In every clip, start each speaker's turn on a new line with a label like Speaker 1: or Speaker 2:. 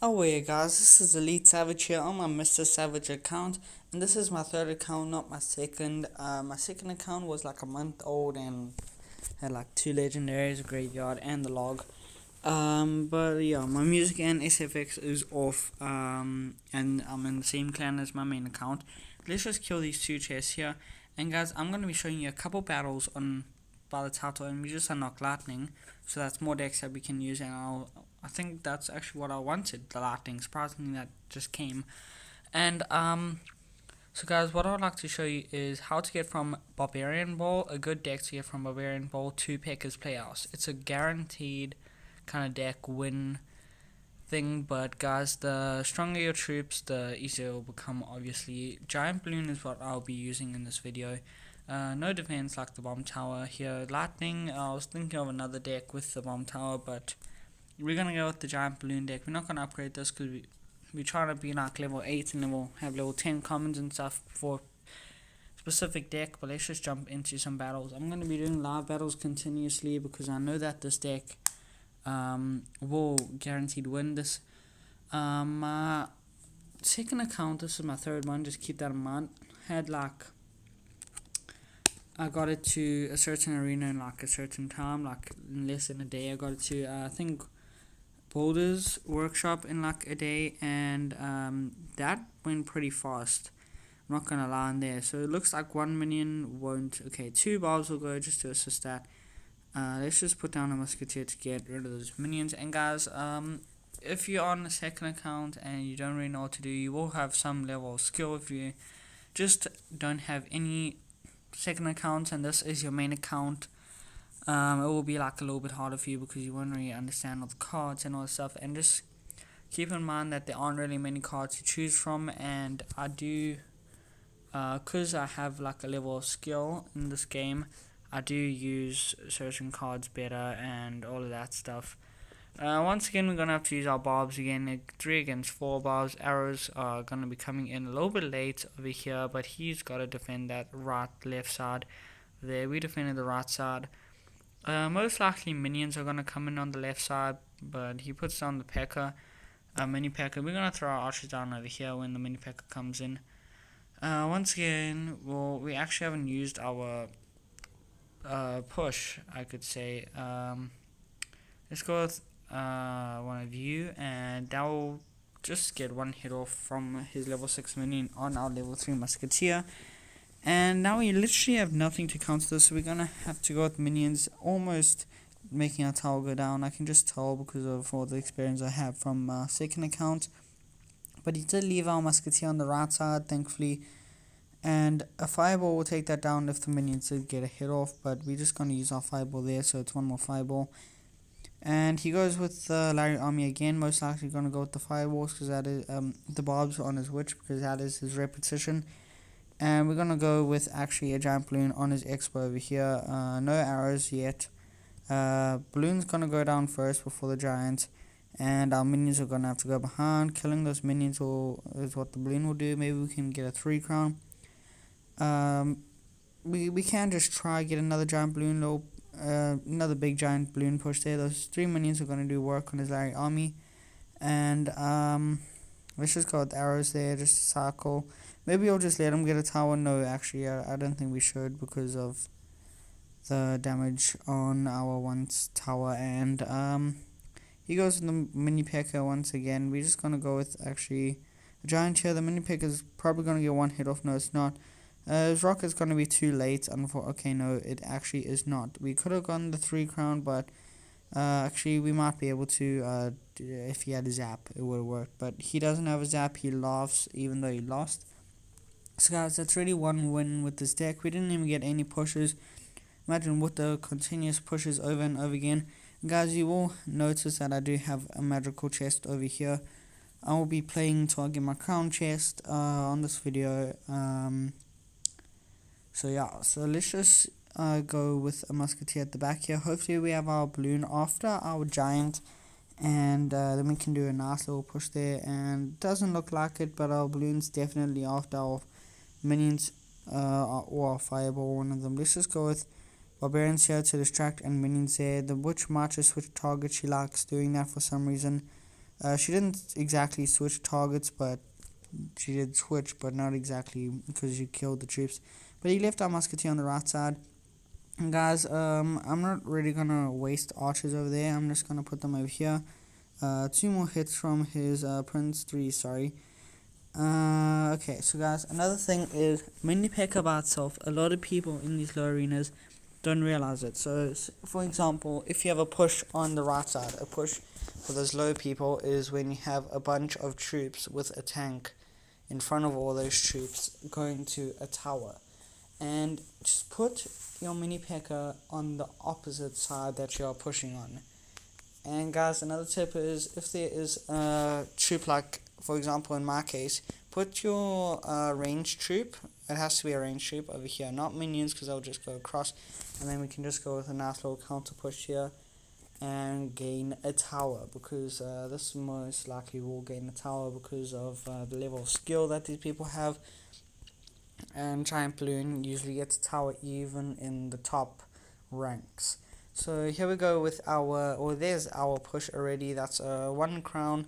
Speaker 1: Oh yeah guys, this is Elite Savage here on my Mr. Savage account, and this is my third account, not my second. My second account was like a month old and had like two legendaries, a graveyard and the log. But yeah, my music and SFX is off, and I'm in the same clan as my main account. Let's just kill these two chests here, and guys, I'm gonna be showing you a couple battles on by the title, and we just unlock lightning, so that's more decks that we can use, and I think that's actually what I wanted, the lightning. Surprisingly, that just came, and so guys, what I would like to show you is how to get from Barbarian Ball, a good deck to get from Barbarian Ball to Pekkas Playhouse. It's a guaranteed kind of deck win thing, but guys, the stronger your troops, the easier it will become. Obviously, Giant Balloon is what I'll be using in this video. No defense like the bomb tower here. Lightning, I was thinking of another deck with the bomb tower, but we're gonna go with the Giant Balloon deck. We're not gonna upgrade this because we're trying to be like level 8 and then we'll have level 10 commons and stuff for specific deck. But let's just jump into some battles. I'm gonna be doing live battles continuously because I know that this deck will guaranteed win this. My second account, this is my third one, just keep that in mind, had like, I got it to a certain arena in like a certain time, like in less than a day. I got it to I think Boulder's workshop in like a day, and that went pretty fast, I'm not gonna lie in there. So it looks like 1 minion won't. Okay, 2 barbs will go just to assist that. Let's just put down a musketeer to get rid of those minions. And guys, if you're on the second account and you don't really know what to do, you will have some level of skill. If you just don't have any second account and this is your main account, it will be like a little bit harder for you because you won't really understand all the cards and all the stuff. And just keep in mind that there aren't really many cards to choose from, and I do, because I have like a level of skill in this game, I do use certain cards better and all of that stuff. Once again, we're gonna have to use our barbs again. 3 against 4 barbs. Arrows are gonna be coming in a little bit late over here, but he's got to defend that left side. There, we defended the right side. Most likely minions are gonna come in on the left side, but he puts down the P.E.K.K.A. Mini P.E.K.K.A. We're gonna throw our archers down over here when the mini P.E.K.K.A. comes in. Once again, well, we actually haven't used our push, I could say. Let's go with one of you, and that will just get one hit off from his level 6 minion on our level 3 musketeer. And now we literally have nothing to counter this, so we're gonna have to go with minions, almost making our tower go down. I can just tell because of all the experience I have from my second account. But he did leave our musketeer on the right side, thankfully. And a fireball will take that down if the minions did get a hit off, but we're just gonna use our fireball there, so it's one more fireball. And he goes with Larry Army again, most likely going to go with the fireballs because that is the barbs on his witch because that is his repetition. And we're going to go with actually a giant balloon on his expo over here. No arrows yet. Balloon's going to go down first before the giant. And our minions are going to have to go behind. Killing those minions is what the balloon will do. Maybe we can get a 3 crown. We can just try get another giant balloon, another big giant balloon push there. Those 3 minions are going to do work on his Larry Army. And let's just go with arrows there, just a cycle. Maybe I'll just let him get a tower. No, actually, I don't think we should because of the damage on our one's tower. And he goes with the mini P.E.K.K.A. once again. We're just going to go with actually a giant here. The mini P.E.K.K.A. is probably going to get one hit off. No, it's not. His rocket's going to be too late. Okay, no, it actually is not. We could have gotten the 3 crown, but actually we might be able to, if he had a zap, it would have worked. But he doesn't have a zap. He laughs even though he lost. So guys, that's really one win with this deck. We didn't even get any pushes. Imagine with the continuous pushes over and over again. Guys, you will notice that I do have a magical chest over here. I will be playing till I get my crown chest on this video. So yeah, so let's just go with a musketeer at the back here. Hopefully we have our balloon after our giant, and then we can do a nice little push there. And it doesn't look like it, but our balloon's definitely after our minions or our fireball, one of them. Let's just go with barbarians here to distract and minions there. The witch might just switch target. She likes doing that for some reason. She didn't exactly switch targets, but she did switch, but not exactly because she killed the troops. But he left our musketeer on the right side. And guys, I'm not really gonna waste archers over there. I'm just gonna put them over here. 2 more hits from his prince, 3, sorry. Okay, so guys, another thing is mini P.E.K.K.A by itself. A lot of people in these low arenas don't realize it. So, for example, if you have a push on the right side, a push for those low people is when you have a bunch of troops with a tank in front of all those troops going to a tower. And just put your mini P.E.K.K.A on the opposite side that you are pushing on. And guys, another tip is if there is a troop, like for example in my case, put your ranged troop. It has to be a ranged troop over here, not minions, because I'll just go across, and then we can just go with a nice little counter push here and gain a tower, because this most likely will gain a tower because of the level of skill that these people have. And Giant Balloon usually gets a tower even in the top ranks. So here we go with there's our push already. That's 1 crown.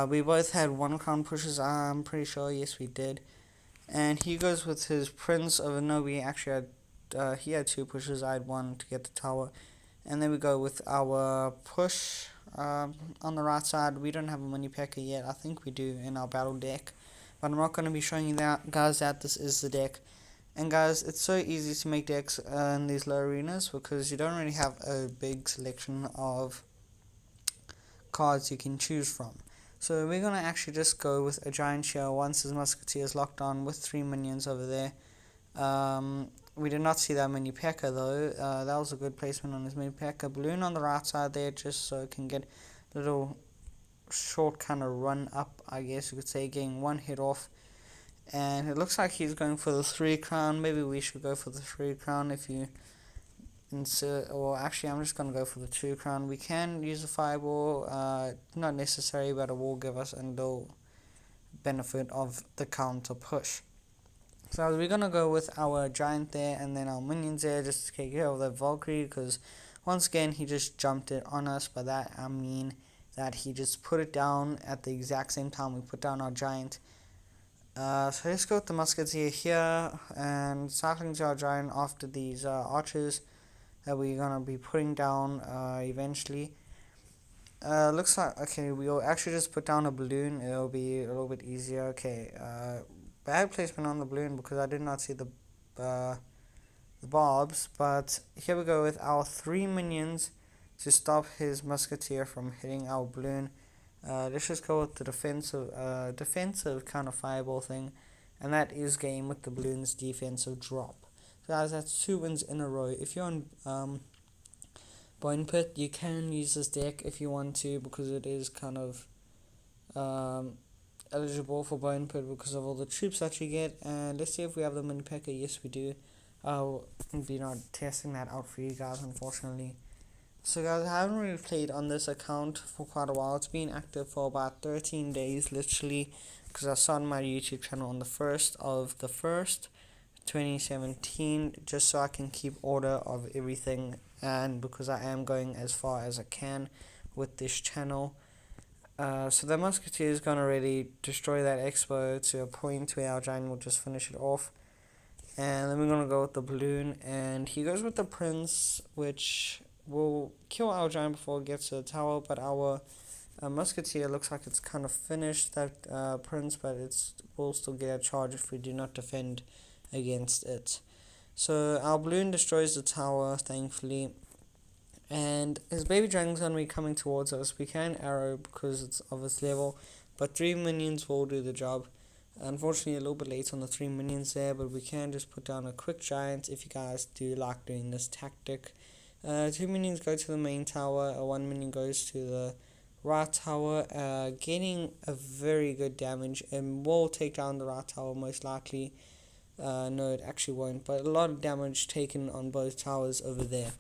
Speaker 1: We both had 1 crown pushes, I'm pretty sure. Yes, we did. And he goes with his prince over. No, we actually had, he had 2 pushes. I had 1 to get the tower. And then we go with our push on the right side. We don't have a mini P.E.K.K.A yet. I think we do in our battle deck. But I'm not going to be showing you that, guys, that this is the deck. And guys, it's so easy to make decks in these low arenas because you don't really have a big selection of cards you can choose from. So we're going to actually just go with a giant here once his musketeer is locked on with 3 minions over there. We did not see that mini P.E.K.K.A though. That was a good placement on his mini P.E.K.K.A. Balloon on the right side there, just so it can get a little short kind of run up, I guess you could say, getting 1 hit off. And it looks like he's going for the 3 crown. Maybe we should go for the 3 crown if you insert, or actually I'm just going to go for the 2 crown. We can use a fireball, not necessary, but it will give us a little benefit of the counter push. So we're going to go with our giant there and then our minions there just to take care of the Valkyrie, because once again he just jumped it on us. By that I mean that he just put it down at the exact same time we put down our giant. So let's go with the musketeer here and cycling to our giant after these archers that we're going to be putting down eventually. Looks like, okay, we'll actually just put down a balloon. It'll be a little bit easier. Okay, bad placement on the balloon because I did not see the barbs. But here we go with our 3 minions to stop his musketeer from hitting our balloon. Let's just go with the defensive kind of fireball thing, and that is game with the balloon's defensive drop. So guys, that's 2 wins in a row. If you're on Bone Pit, you can use this deck if you want to, because it is kind of eligible for Bone Pit because of all the troops that you get. And let's see if we have them in P.E.K.K.A. Yes, we do. I'll be not testing that out for you guys, unfortunately. So guys, I haven't really played on this account for quite a while. It's been active for about 13 days, literally, because I started my YouTube channel on the 1st of the 1st, 2017, just so I can keep order of everything, and because I am going as far as I can with this channel. So the musketeer is going to really destroy that expo to a point where our giant will just finish it off. And then we're going to go with the balloon, and he goes with the prince, which will kill our giant before it gets to the tower. But our musketeer looks like it's kind of finished that prince, but will still get a charge if we do not defend against it. So our balloon destroys the tower, thankfully, and his baby dragon's going to be coming towards us. We can arrow because it's of its level, but 3 minions will do the job. Unfortunately, a little bit late on the 3 minions there, but we can just put down a quick giant if you guys do like doing this tactic. 2 minions go to the main tower, 1 minion goes to the right tower, getting a very good damage, and will take down the right tower most likely. No, it actually won't, but a lot of damage taken on both towers over there.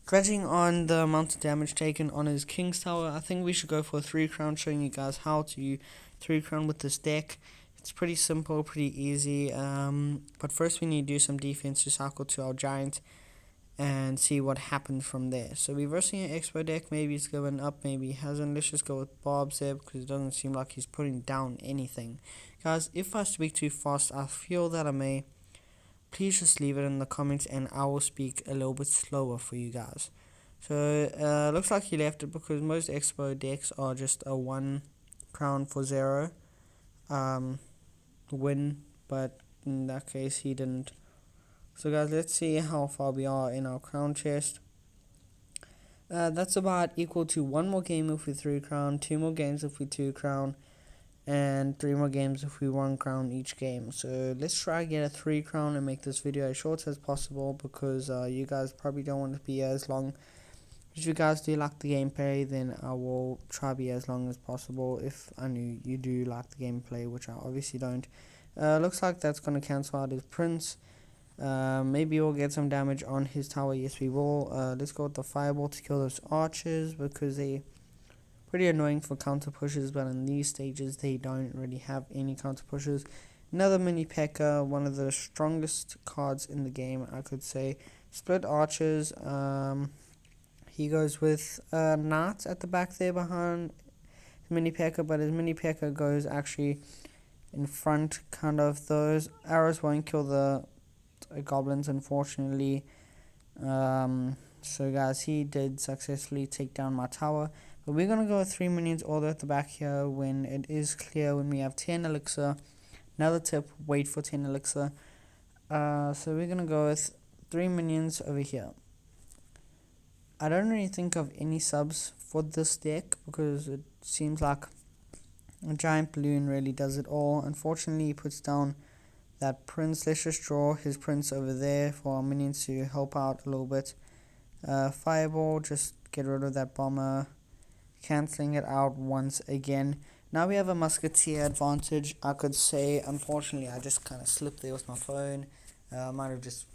Speaker 1: Judging on the amount of damage taken on his king's tower, I think we should go for a 3 crown, showing you guys how to 3 crown with this deck. It's pretty simple, pretty easy, but first we need to do some defense to cycle to our giant. and see what happens from there. So we're versing an expo deck. Maybe he's going up, maybe he hasn't. Let's just go with Bob's there because it doesn't seem like he's putting down anything. Guys, if I speak too fast, I feel that I may. Please just leave it in the comments and I will speak a little bit slower for you guys. So looks like he left it because most expo decks are just a 1 crown for 0 win, but in that case he didn't. So guys, let's see how far we are in our crown chest. That's about equal to 1 more game if we 3 crown, 2 more games if we 2 crown, and 3 more games if we 1 crown each game. So let's try to get a 3 crown and make this video as short as possible because you guys probably don't want to be as long. If you guys do like the gameplay, then I will try to be as long as possible if I knew you do like the gameplay, which I obviously don't. Looks like that's going to cancel out his prince. Maybe we'll get some damage on his tower. Yes, we will. Let's go with the fireball to kill those archers because they pretty annoying for counter pushes, but in these stages they don't really have any counter pushes. Another mini P.E.K.K.A, one of the strongest cards in the game, I could say. Split archers. He goes with knights at the back there behind his mini P.E.K.K.A, but his mini P.E.K.K.A goes actually in front. Kind of those arrows won't kill the goblins, unfortunately. So guys, he did successfully take down my tower. But we're going to go with 3 minions all the way at the back here when it is clear when we have 10 elixir. Another tip, wait for 10 elixir. So we're going to go with 3 minions over here. I don't really think of any subs for this deck because it seems like a giant balloon really does it all. Unfortunately, he puts down that prince. Let's just draw his prince over there for our minions to help out a little bit. Fireball, just get rid of that bomber. Cancelling it out once again. Now we have a musketeer advantage, I could say. Unfortunately, I just kind of slipped there with my phone. Might have just...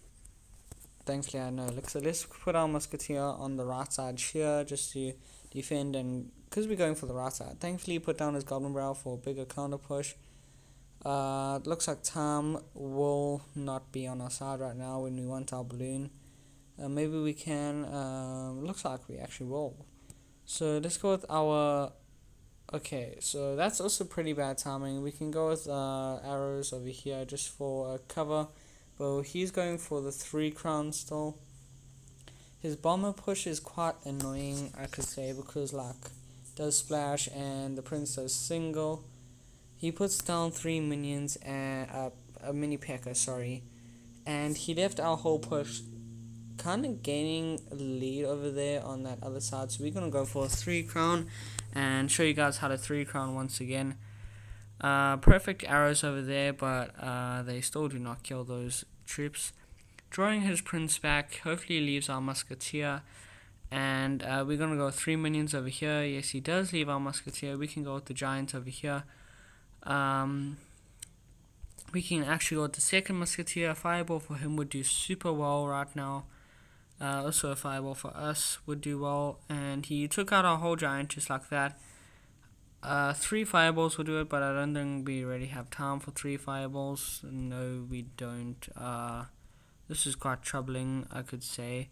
Speaker 1: Thankfully, I know. So let's put our musketeer on the right side here just to defend, and because we're going for the right side. Thankfully, he put down his goblin brow for a bigger counter push. Looks like time will not be on our side right now when we want our balloon. Maybe we can... looks like we actually will. So let's go with our... Okay, so that's also pretty bad timing. We can go with arrows over here just for cover. But he's going for the 3 crowns still. His bomber push is quite annoying, I could say, because like does splash and the prince does single. He puts down 3 minions and a mini P.E.K.K.A, sorry. And he left our whole push kind of gaining a lead over there on that other side. So we're going to go for a 3 crown and show you guys how to 3 crown once again. Perfect arrows over there, but they still do not kill those troops. Drawing his prince back, hopefully he leaves our musketeer. And we're going to go 3 minions over here. Yes, he does leave our musketeer. We can go with the giant over here. We can actually go with the second musketeer. Fireball for him would do super well right now. Also a fireball for us would do well, and he took out our whole giant just like that. 3 fireballs will do it, but I don't think we really have time for 3 fireballs. No, we don't. This is quite troubling, I could say.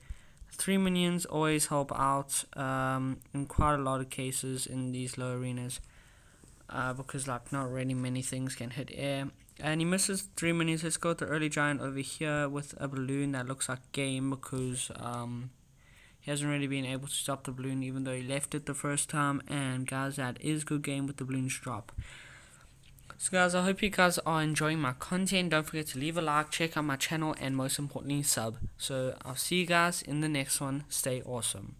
Speaker 1: 3 minions always help out in quite a lot of cases in these low arenas, because like not really many things can hit air. And he misses 3 minions. Let's go with the early giant over here with a balloon that looks like game because he hasn't really been able to stop the balloon even though he left it the first time. And guys, that is good game with the balloons drop. So guys, I hope you guys are enjoying my content. Don't forget to leave a like, check out my channel, and most importantly sub. So I'll see you guys in the next one. Stay awesome.